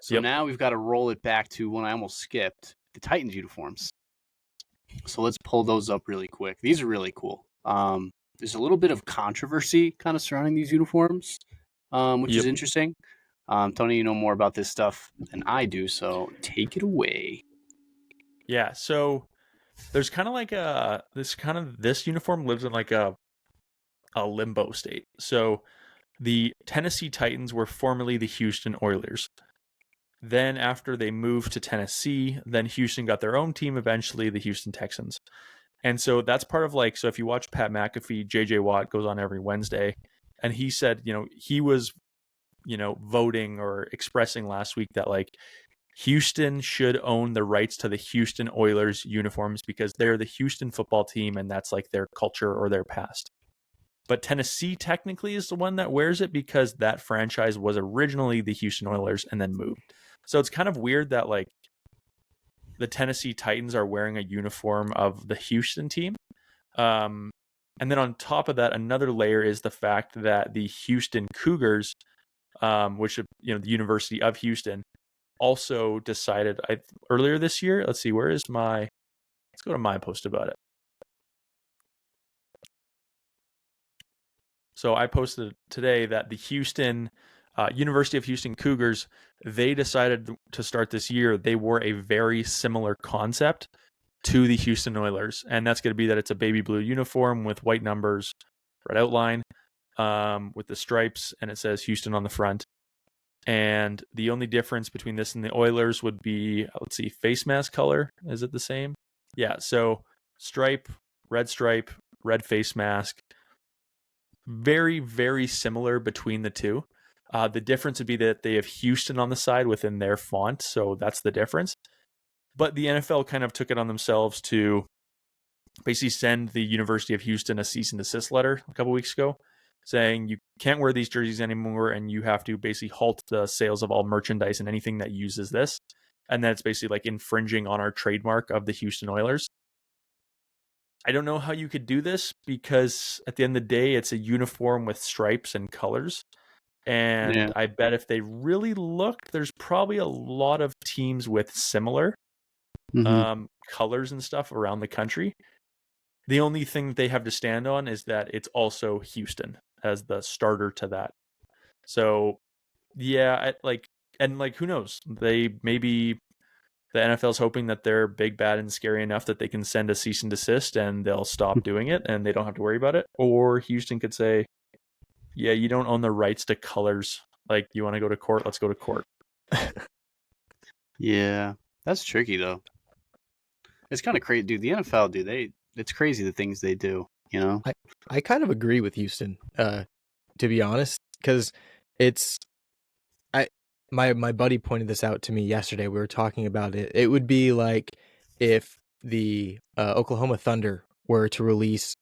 So now we've got to roll it back to one I almost skipped, the Titans uniforms. So let's pull those up really quick. These are really cool. There's a little bit of controversy kind of surrounding these uniforms, which is interesting. Tony, you know more about this stuff than I do, so take it away. Yeah, so there's kind of like this uniform lives in like a limbo state. So the Tennessee Titans were formerly the Houston Oilers. Then after they moved to Tennessee, then Houston got their own team eventually, the Houston Texans. And so that's part of like, so if you watch Pat McAfee, JJ Watt goes on every Wednesday, and he said, he was, voting or expressing last week that like Houston should own the rights to the Houston Oilers uniforms because they're the Houston football team and that's like their culture or their past. But Tennessee technically is the one that wears it because that franchise was originally the Houston Oilers and then moved. So it's kind of weird that like the Tennessee Titans are wearing a uniform of the Houston team. And then on top of that, another layer is the fact that the Houston Cougars, which, the University of Houston, also decided earlier this year. Let's see, let's go to my post about it. So I posted today that the University of Houston Cougars, they decided to start this year. They wore a very similar concept to the Houston Oilers, and that's going to be that it's a baby blue uniform with white numbers, red outline, with the stripes, and it says Houston on the front. And the only difference between this and the Oilers would be, let's see, face mask color. Is it the same? Yeah. So stripe, red face mask. Very, very similar between the two. The difference would be that they have Houston on the side within their font, so that's the difference. But the NFL kind of took it on themselves to basically send the University of Houston a cease and desist letter a couple weeks ago saying you can't wear these jerseys anymore and you have to basically halt the sales of all merchandise and anything that uses this. And that's basically like infringing on our trademark of the Houston Oilers. I don't know how you could do this because at the end of the day, it's a uniform with stripes and colors. And I bet if they really looked, there's probably a lot of teams with similar colors and stuff around the country. The only thing that they have to stand on is that it's also Houston as the starter to that. So, yeah, who knows? Maybe the NFL's hoping that they're big, bad, and scary enough that they can send a cease and desist and they'll stop doing it and they don't have to worry about it. Or Houston could say, yeah, you don't own the rights to colors. Like, you want to go to court? Let's go to court. Yeah, that's tricky, though. It's kind of crazy, dude. The NFL, it's crazy the things they do, I kind of agree with Houston, to be honest, because my buddy pointed this out to me yesterday. We were talking about it. It would be like if the Oklahoma Thunder were to release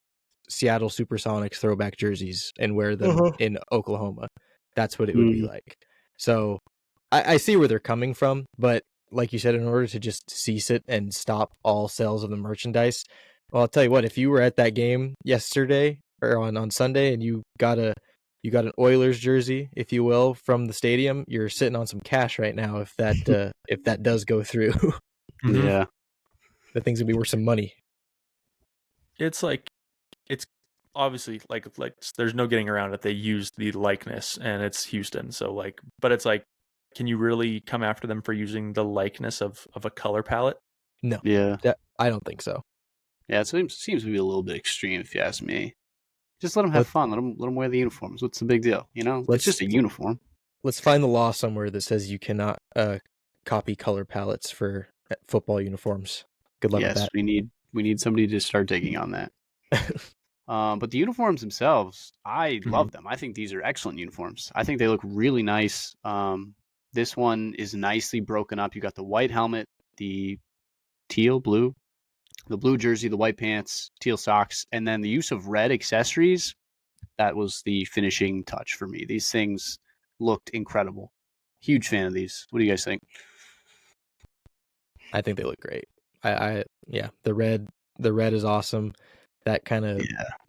Seattle Supersonics throwback jerseys and wear them in Oklahoma. That's what it would be like. So I see where they're coming from, but like you said, in order to just cease it and stop all sales of the merchandise, well, I'll tell you what, if you were at that game yesterday or on Sunday and you got an Oilers jersey, if you will, from the stadium, you're sitting on some cash right now if that does go through. Yeah. The thing's gonna be worth some money. It's obviously like there's no getting around it. They use the likeness and it's Houston. So but it's like, can you really come after them for using the likeness of a color palette? No. Yeah. I don't think so. Yeah, it seems to be a little bit extreme if you ask me. Just let them have fun. Let them wear the uniforms. What's the big deal? It's just a uniform. Let's find the law somewhere that says you cannot copy color palettes for football uniforms. Good luck with that. Yes, we need somebody to start digging on that. But the uniforms themselves, I love them. I think these are excellent uniforms. I think they look really nice. This one is nicely broken up. You got the white helmet, the blue jersey, the white pants, teal socks, and then the use of red accessories. That was the finishing touch for me. These things looked incredible. Huge fan of these. What do you guys think? I think they look great. The red is awesome. That kind of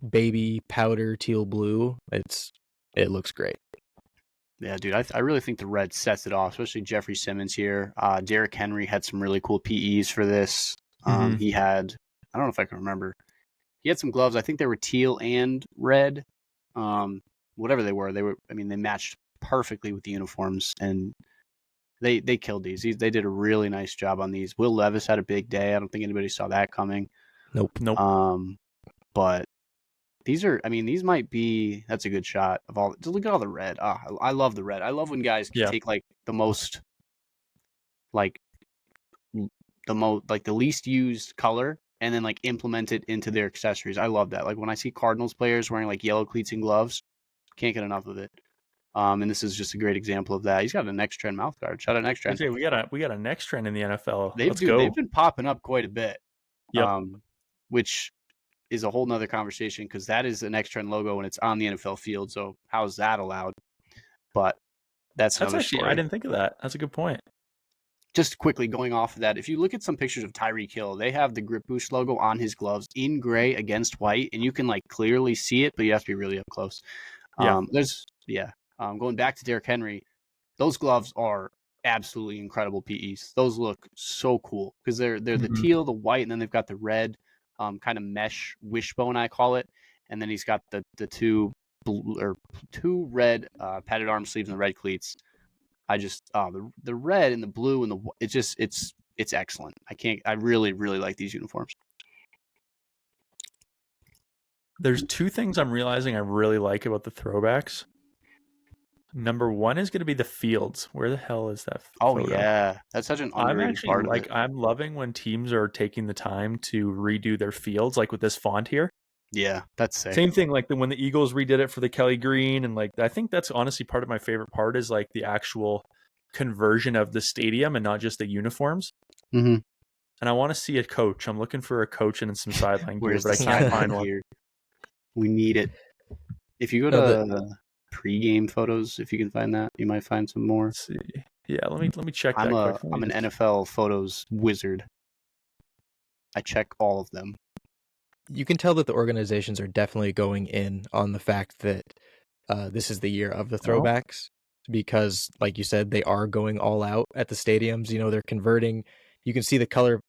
baby powder teal blue. It looks great. Yeah, dude, I really think the red sets it off, especially Jeffrey Simmons here. Derrick Henry had some really cool PEs for this. He had, I don't know if I can remember. He had some gloves. I think they were teal and red. Whatever they were, I mean, they matched perfectly with the uniforms, and they killed these. They did a really nice job on these. Will Levis had a big day. I don't think anybody saw that coming. Nope. But these might be, that's a good shot of all. Just look at all the red. I love the red. I love when guys can take like the most, like the least used color and then like implement it into their accessories. I love that. Like when I see Cardinals players wearing like yellow cleats and gloves, can't get enough of it. And this is just a great example of that. He's got a next trend mouth guard. Shout out next trend. We got a next trend in the NFL. They've been popping up quite a bit. Yep. Which is a whole nother conversation because that is the next trend logo and it's on the NFL field. So how is that allowed? But that's another actually story. I didn't think of that. That's a good point. Just quickly going off of that, if you look at some pictures of Tyreek Hill, they have the Grip Boost logo on his gloves in gray against white, and you can like clearly see it, but you have to be really up close. Going back to Derrick Henry, those gloves are absolutely incredible PEs. Those look so cool because they're the teal, the white, and then they've got the red kind of mesh wishbone, I call it, and then he's got the two red padded arm sleeves and the red cleats. The red and the blue and it's excellent. I really, really like these uniforms. There's two things I'm realizing I really like about the throwbacks. Number one is going to be the fields. Where the hell is that photo? Yeah. That's such an underrated part of it. I'm loving when teams are taking the time to redo their fields, like with this font here. Yeah, that's sick. Same thing like when the Eagles redid it for the Kelly Green, and like I think that's honestly part of my favorite part is like the actual conversion of the stadium and not just the uniforms. Mm-hmm. And I want to see a coach. I'm looking for a coach and some sideline gear, Where's but I can't find one. Here? We need it. If you go to pre-game photos, if you can find that, you might find some more. Let's see. Yeah, let me check that quick. I'm an NFL photos wizard. I check all of them. You can tell that the organizations are definitely going in on the fact that this is the year of the throwbacks because, like you said, they are going all out at the stadiums. You know, they're converting. You can see the color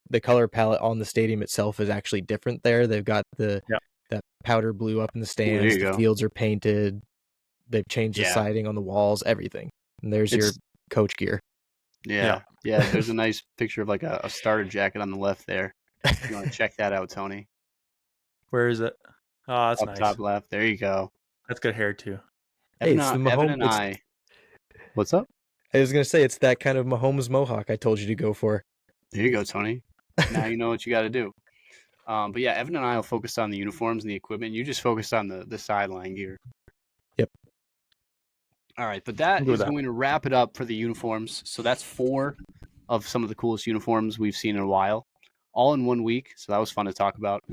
palette on the stadium itself is actually different there. They've got that powder blue up in the stands. The fields are painted. They've changed the siding on the walls, everything. And there's your coach gear. Yeah. There's a nice picture of like a starter jacket on the left there. You want to check that out, Tony? Where is it? Oh, that's nice. Top left. There you go. That's good hair too. Hey, it's the Mahomes. Evan and I. What's up? I was gonna say it's that kind of Mahomes mohawk I told you to go for. There you go, Tony. Now you know what you got to do. But yeah, Evan and I will focus on the uniforms and the equipment. You just focus on the sideline gear. Yep. All right, but that is going to wrap it up for the uniforms. So that's 4 of some of the coolest uniforms we've seen in a while, all in 1 week. So that was fun to talk about.